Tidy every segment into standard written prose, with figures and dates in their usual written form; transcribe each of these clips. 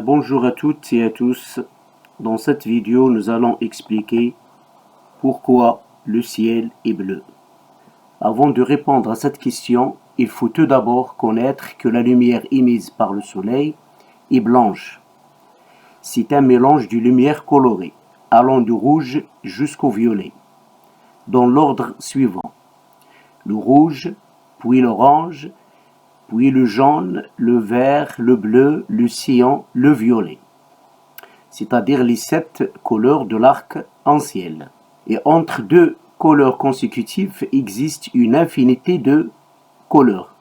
Bonjour à toutes et à tous. Dans cette vidéo, nous allons expliquer pourquoi le ciel est bleu. Avant de répondre à cette question, il faut tout d'abord connaître que la lumière émise par le soleil est blanche. C'est un mélange de lumière colorée, allant du rouge jusqu'au violet, dans l'ordre suivant. Le rouge, puis l'orange, puis le jaune, le vert, le bleu, le cyan, le violet, c'est-à-dire les 7 couleurs de l'arc-en-ciel. Et entre deux couleurs consécutives existe une infinité de couleurs.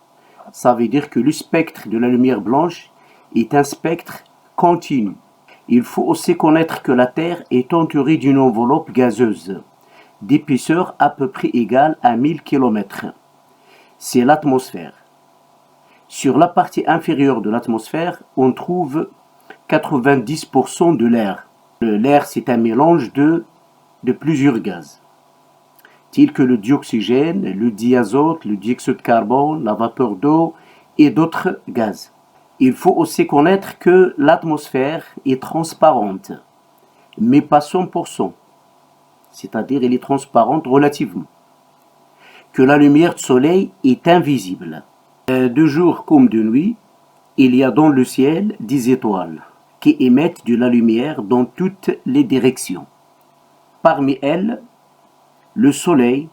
Ça veut dire que le spectre de la lumière blanche est un spectre continu. Il faut aussi connaître que la Terre est entourée d'une enveloppe gazeuse d'épaisseur à peu près égale à 1000 km. C'est l'atmosphère. Sur la partie inférieure de l'atmosphère, on trouve 90% de l'air. L'air, c'est un mélange de plusieurs gaz, tels que le dioxygène, le diazote, le dioxyde de carbone, la vapeur d'eau et d'autres gaz. Il faut aussi connaître que l'atmosphère est transparente, mais pas 100%, c'est-à-dire elle est transparente relativement. Que la lumière du soleil est invisible. De jour comme de nuit, il y a dans le ciel des étoiles qui émettent de la lumière dans toutes les directions. Parmi elles, le soleil,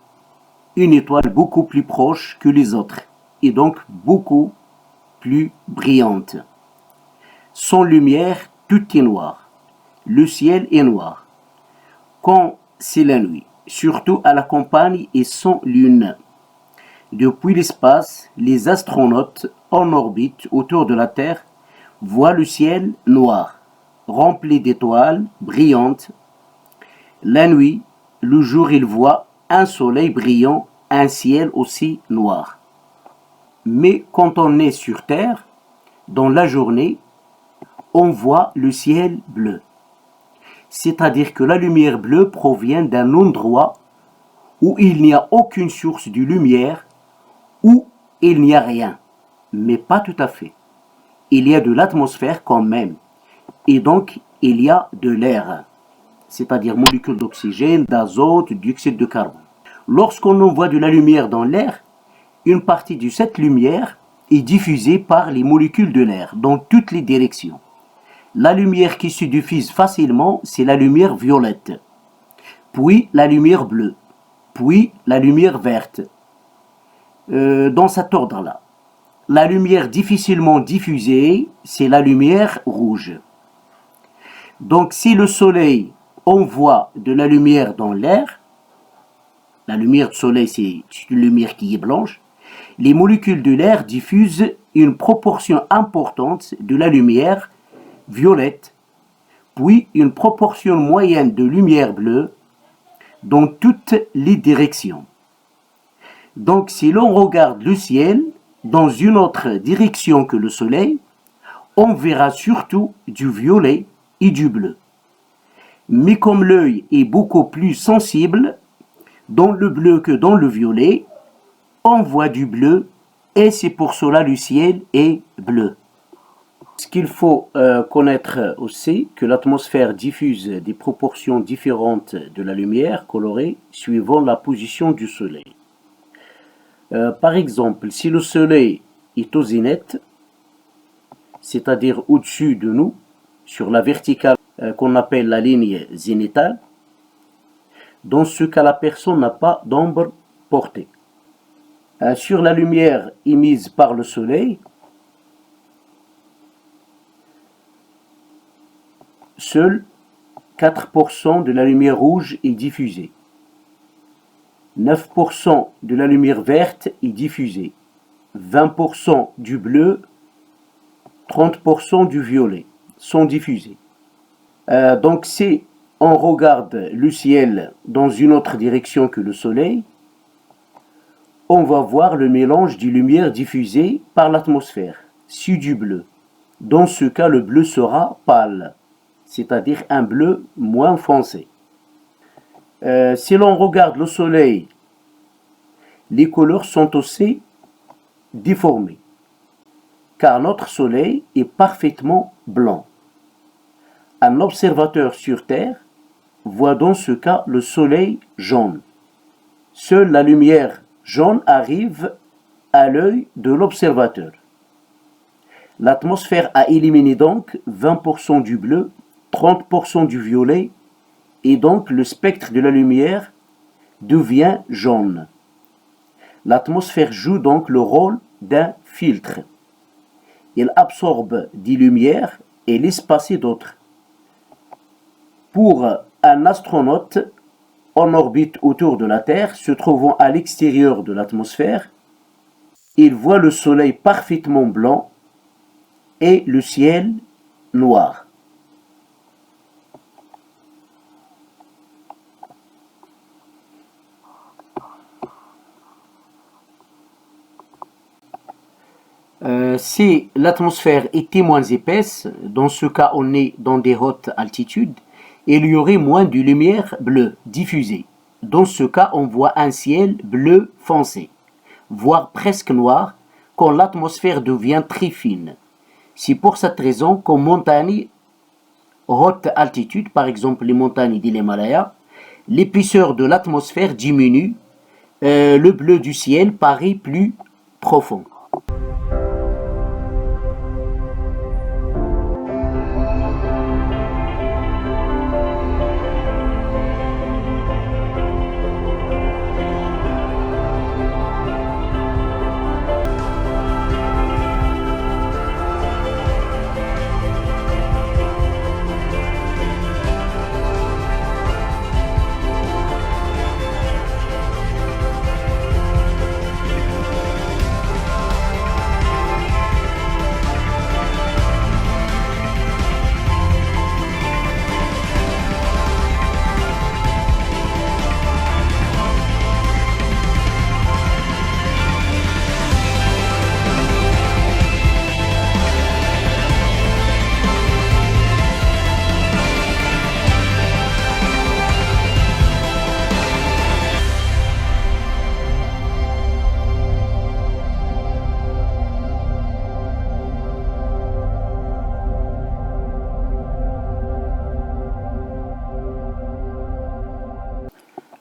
une étoile beaucoup plus proche que les autres et donc beaucoup plus brillante. Sans lumière, tout est noir. Le ciel est noir. Quand c'est la nuit, surtout à la campagne et sans lune. Depuis l'espace, les astronautes en orbite autour de la Terre voient le ciel noir, rempli d'étoiles brillantes. La nuit, le jour, ils voient un soleil brillant, un ciel aussi noir. Mais quand on est sur Terre, dans la journée, on voit le ciel bleu. C'est-à-dire que la lumière bleue provient d'un endroit où il n'y a aucune source de lumière, où il n'y a rien, mais pas tout à fait. Il y a de l'atmosphère quand même, et donc il y a de l'air, c'est-à-dire molécules d'oxygène, d'azote, de dioxyde de carbone. Lorsqu'on envoie de la lumière dans l'air, une partie de cette lumière est diffusée par les molécules de l'air dans toutes les directions. La lumière qui se diffuse facilement, c'est la lumière violette, puis la lumière bleue, puis la lumière verte. Dans cet ordre-là. La lumière difficilement diffusée, c'est la lumière rouge. Donc si le soleil envoie de la lumière dans l'air, la lumière du soleil c'est une lumière qui est blanche, les molécules de l'air diffusent une proportion importante de la lumière violette, puis une proportion moyenne de lumière bleue dans toutes les directions. Donc si l'on regarde le ciel dans une autre direction que le soleil, on verra surtout du violet et du bleu. Mais comme l'œil est beaucoup plus sensible dans le bleu que dans le violet, on voit du bleu et c'est pour cela le ciel est bleu. Ce qu'il faut connaître aussi, que l'atmosphère diffuse des proportions différentes de la lumière colorée suivant la position du soleil. Par exemple, si le soleil est au zénith, c'est-à-dire au-dessus de nous, sur la verticale qu'on appelle la ligne zénithale, dans ce cas, la personne n'a pas d'ombre portée. Sur la lumière émise par le soleil, seul 4% de la lumière rouge est diffusée. 9% de la lumière verte est diffusée, 20% du bleu, 30% du violet sont diffusés. Donc si on regarde le ciel dans une autre direction que le soleil, on va voir le mélange des lumières diffusées par l'atmosphère, c'est du bleu. Dans ce cas, le bleu sera pâle, c'est-à-dire un bleu moins foncé. Si l'on regarde le soleil, les couleurs sont aussi déformées, car notre soleil est parfaitement blanc. Un observateur sur Terre voit dans ce cas le soleil jaune. Seule la lumière jaune arrive à l'œil de l'observateur. L'atmosphère a éliminé donc 20% du bleu, 30% du violet, et donc le spectre de la lumière devient jaune. L'atmosphère joue donc le rôle d'un filtre. Il absorbe des lumières et laisse passer d'autres. Pour un astronaute en orbite autour de la Terre, se trouvant à l'extérieur de l'atmosphère, il voit le soleil parfaitement blanc et le ciel noir. Si l'atmosphère était moins épaisse, dans ce cas on est dans des hautes altitudes, il y aurait moins de lumière bleue diffusée. Dans ce cas, on voit un ciel bleu foncé, voire presque noir, quand l'atmosphère devient très fine. C'est pour cette raison qu'en montagne haute altitude, par exemple les montagnes de l'Himalaya, l'épaisseur de l'atmosphère diminue, le bleu du ciel paraît plus profond.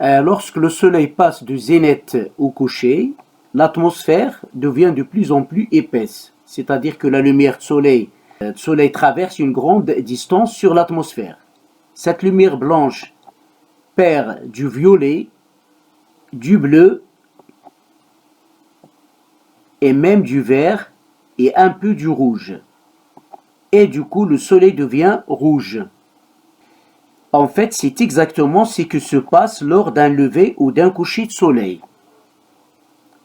Lorsque le soleil passe du zénith au coucher, l'atmosphère devient de plus en plus épaisse, c'est-à-dire que la lumière du soleil traverse une grande distance sur l'atmosphère. Cette lumière blanche perd du violet, du bleu et même du vert et un peu du rouge. Et du coup, le soleil devient rouge. En fait, c'est exactement ce qui se passe lors d'un lever ou d'un coucher de soleil.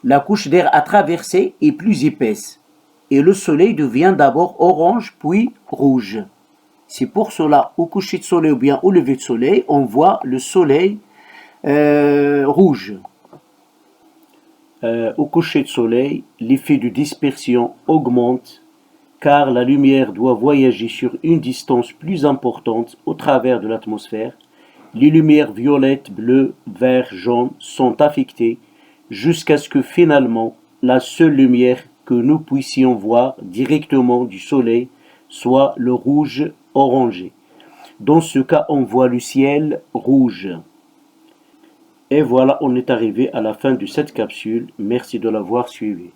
La couche d'air à traverser est plus épaisse et le soleil devient d'abord orange puis rouge. C'est pour cela, au coucher de soleil ou bien au lever de soleil, on voit le soleil rouge. Au coucher de soleil, l'effet de dispersion augmente car la lumière doit voyager sur une distance plus importante au travers de l'atmosphère. Les lumières violettes, bleues, vert, jaune sont affectées jusqu'à ce que finalement la seule lumière que nous puissions voir directement du soleil soit le rouge orangé. Dans ce cas, on voit le ciel rouge. Et voilà, on est arrivé à la fin de cette capsule. Merci de l'avoir suivi.